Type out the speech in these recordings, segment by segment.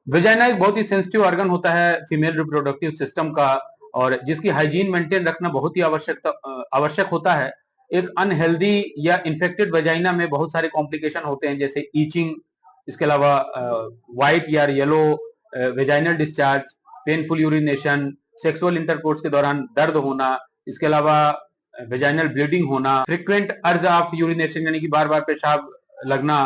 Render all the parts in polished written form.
Vagina एक बहुत ही sensitive organ होता है फीमेल रिप्रोडक्टिव सिस्टम का, और जिसकी हाइजीन मेंटेन रखना बहुत ही आवश्यक होता है। एक अनहेल्दी या इन्फेक्टेड वेजाइना में बहुत सारे कॉम्प्लिकेशन होते हैं, जैसे ईचिंग, इसके अलावा व्हाइट या yellow vaginal discharge, painful urination, sexual intercourse के दौरान दर्द होना, इसके अलावा वेजाइनल ब्लीडिंग होना, फ्रीक्वेंट अर्ज ऑफ यूरिनेशन यानी कि बार बार पेशाब लगना,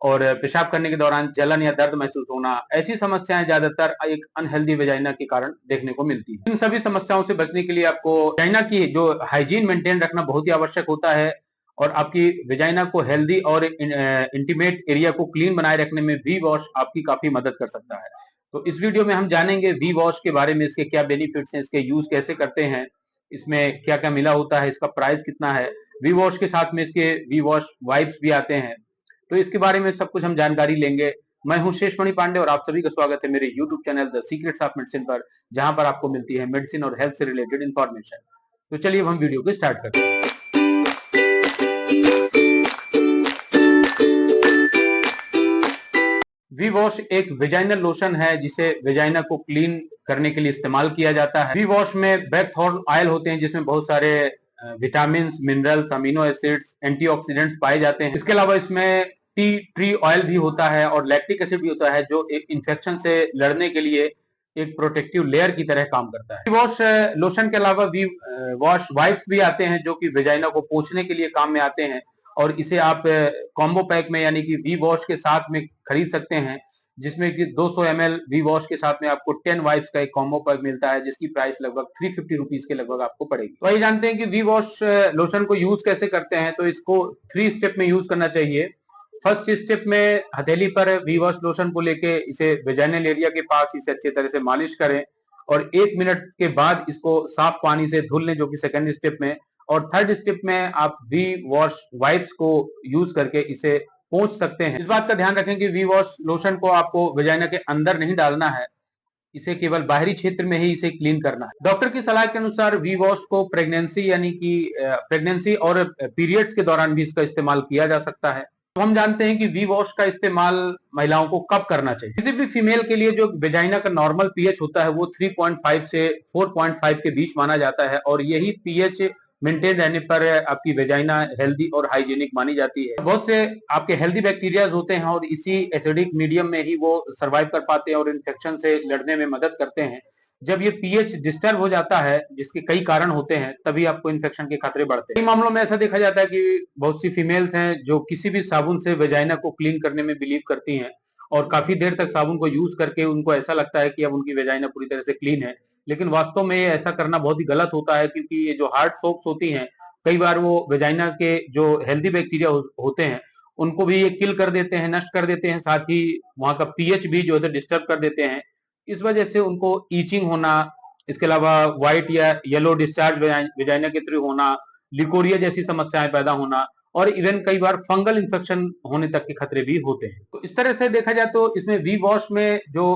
और पेशाब करने के दौरान जलन या दर्द महसूस होना। ऐसी समस्याएं ज्यादातर एक अनहेल्दी वेजाइना के कारण देखने को मिलती है। इन सभी समस्याओं से बचने के लिए आपको वेजाइना की जो हाइजीन मेंटेन रखना बहुत ही आवश्यक होता है, और आपकी वेजाइना को हेल्दी और इंटीमेट एरिया को क्लीन बनाए रखने में वी वॉश आपकी काफी मदद कर सकता है। तो इस वीडियो में हम जानेंगे वी वॉश के बारे में, इसके क्या बेनिफिट्स हैं, इसके यूज कैसे करते हैं, इसमें क्या क्या मिला होता है, इसका प्राइस कितना है। वी वॉश के साथ में इसके वी वॉश वाइप्स भी आते हैं, तो इसके बारे में सब कुछ हम जानकारी लेंगे। मैं हूं शेषमणि पांडे और आप सभी का स्वागत है मेरे YouTube channel the secrets of medicine पर, जहां पर आपको मिलती है मेडिसिन और हेल्थ से रिलेटेड इंफॉर्मेशन। तो चलिए अब हम वीडियो को स्टार्ट करते हैं। वी वॉश एक वेजाइनल लोशन है जिसे वेजाइना को क्लीन करने के लिए इस्तेमाल किया जाता है। वी वॉश में बैकथॉर्न ऑयल होते हैं जिसमें बहुत सारे vitamin, minerals, amino acids, antioxidants पाए जाते हैं। इसके अलावा इसमें टी ट्री ऑयल भी होता है और लैक्टिक एसिड भी होता है, जो एक इन्फेक्शन से लड़ने के लिए एक प्रोटेक्टिव लेयर की तरह काम करता है। वी वॉश लोशन के अलावा वी वॉश वाइप्स भी आते हैं जो कि वेजाइना को पोंछने के लिए काम में आते हैं, और इसे आप कॉम्बो पैक में यानी कि वी वॉश के साथ में खरीद सकते हैं, जिसमें कि 200 ml वी वॉश के साथ में आपको 10 वाइप्स का एक कॉम्बो पैक मिलता है, जिसकी प्राइस लगभग 350 रुपीज के लगभग आपको पड़ेगी। तो आइए जानते हैं कि वी वॉश लोशन को यूज कैसे करते हैं। तो इसको 3 स्टेप में यूज करना चाहिए। फर्स्ट स्टेप में हथेली पर वी वॉश लोशन को लेके इसे वेजाइनल एरिया के पास इसे अच्छी तरह से मालिश करें, और 1 मिनट के बाद इसको साफ पानी से धुल लें, जो कि सेकंड स्टेप में। और थर्ड स्टेप में आप वी वॉश वाइप्स को यूज करके इसे पोंछ सकते हैं। इस बात का ध्यान रखें कि वी वॉश लोशन को आपको वेजाइना के अंदर नहीं डालना है, इसे केवल बाहरी क्षेत्र में ही इसे क्लीन करना है। डॉक्टर की सलाह के अनुसार वी वॉश को प्रेगनेंसी यानी कि प्रेगनेंसी और पीरियड्स के दौरान भी इसका इस्तेमाल किया जा सकता है। तो हम जानते हैं कि वी वॉश का इस्तेमाल महिलाओं को कब करना चाहिए। किसी भी फीमेल के लिए जो वेजाइना का नॉर्मल पीएच होता है वो 3.5 से 4.5 के बीच माना जाता है, और यही पीएच मेंटेन रहने पर आपकी वेजाइना हेल्दी और हाइजीनिक मानी जाती है। बहुत से आपके हेल्दी बैक्टीरियाज होते हैं और इसी एसिडिक मीडियम में ही वो सर्वाइव कर पाते हैं और इन्फेक्शन से लड़ने में मदद करते हैं। जब ये पीएच डिस्टर्ब हो जाता है, जिसके कई कारण होते हैं, तभी आपको इन्फेक्शन के खतरे बढ़ते हैं। कई मामलों में ऐसा देखा जाता है कि बहुत सी फीमेल्स हैं जो किसी भी साबुन से वेजाइना को क्लीन करने में बिलीव करती हैं, और काफी देर तक साबुन को यूज करके उनको ऐसा लगता है कि अब उनकी वेजाइना पूरी तरह से क्लीन है। लेकिन वास्तव में ये ऐसा करना बहुत ही गलत होता है, क्योंकि ये जो हार्ड सोप्स होती हैं, कई बार वो वेजाइना के जो हेल्दी बैक्टीरिया होते हैं उनको भी ये किल कर देते हैं, नष्ट कर देते हैं, साथ ही वहां का पीएच भी जो है डिस्टर्ब कर देते हैं। इस वजह से उनको ईचिंग होना, इसके अलावा व्हाइट या येलो डिस्चार्ज वेजाइना के थ्रू होना, लिकोरिया जैसी समस्याएं पैदा होना, और इवन कई बार फंगल इन्फेक्शन होने तक के खतरे भी होते हैं। तो इस तरह से देखा जाए तो इसमें वी वॉश में जो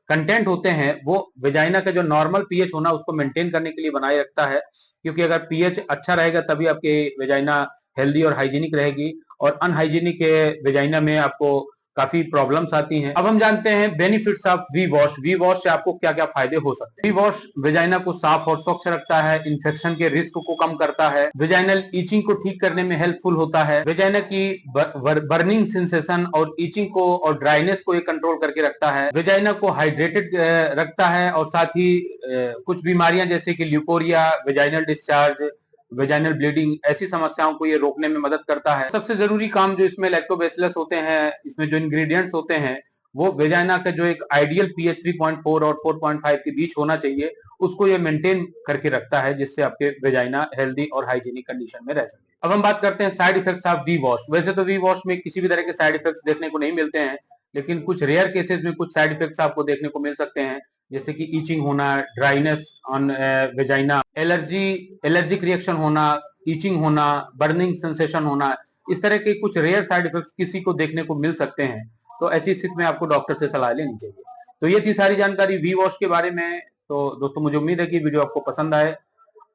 कंटेंट होते हैं वो वेजाइना का जो नॉर्मल पीएच होना उसको मेंटेन करने के लिए बनाए रखता है, क्योंकि अगर पीएच अच्छा रहेगा तभी आपके वेजाइना हेल्दी और हाइजीनिक रहेगी, और अनहाइजीनिक वेजाइना में आपको काफी प्रॉब्लम्स आती हैं। अब हम जानते हैं benefits of V Wash. V Wash से आपको क्या क्या फायदे हो सकते हैं। वी वॉश वेजाइना को साफ और स्वच्छ रखता है, इन्फेक्शन के रिस्क को कम करता है, वेजाइनल ईचिंग को ठीक करने में हेल्पफुल होता है, वेजाइना की बर्निंग सेंसेशन और ईचिंग को और ड्राइनेस को ये कंट्रोल करके रखता है, वेजाइना को हाइड्रेटेड रखता है, और साथ ही कुछ बीमारियां जैसे कि leucorrhoea, vaginal discharge, vaginal bleeding, ऐसी समस्याओं को ये रोकने में मदद करता है। सबसे जरूरी काम जो इसमें लैक्टोबैसिलस होते हैं, इसमें जो इंग्रेडिएंट्स होते हैं, वो वेजाइना का जो एक आइडियल पीएच 3.4 और 4.5 के बीच होना चाहिए, उसको ये मेंटेन करके रखता है, जिससे आपके वेजाइना हेल्दी और हाइजीनिक कंडीशन में रह सके। अब हम बात करते हैं side effects of V Wash. वैसे तो वी वॉश में किसी भी तरह के साइड इफेक्ट्स देखने को नहीं मिलते हैं, लेकिन कुछ रेयर केसेस में कुछ साइड इफेक्ट्स आपको देखने को मिल सकते हैं, जैसे कि ईचिंग होना, dryness on vagina, allergic reaction होना, ईचिंग होना, बर्निंग सेंसेशन होना। इस तरह के कुछ रेयर साइड इफेक्ट्स किसी को देखने को मिल सकते हैं, तो ऐसी स्थिति में आपको डॉक्टर से सलाह लेनी चाहिए। तो ये थी सारी जानकारी वी वॉश के बारे में। तो दोस्तों, मुझे उम्मीद है कि वीडियो आपको पसंद आए,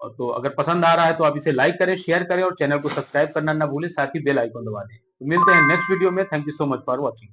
और तो अगर पसंद आ रहा है तो आप इसे लाइक करें, शेयर करें, और चैनल को सब्सक्राइब करना ना भूलें, साथ ही बेल आइकन दबा दें। तो मिलते हैं नेक्स्ट वीडियो में। Thank you so much for watching.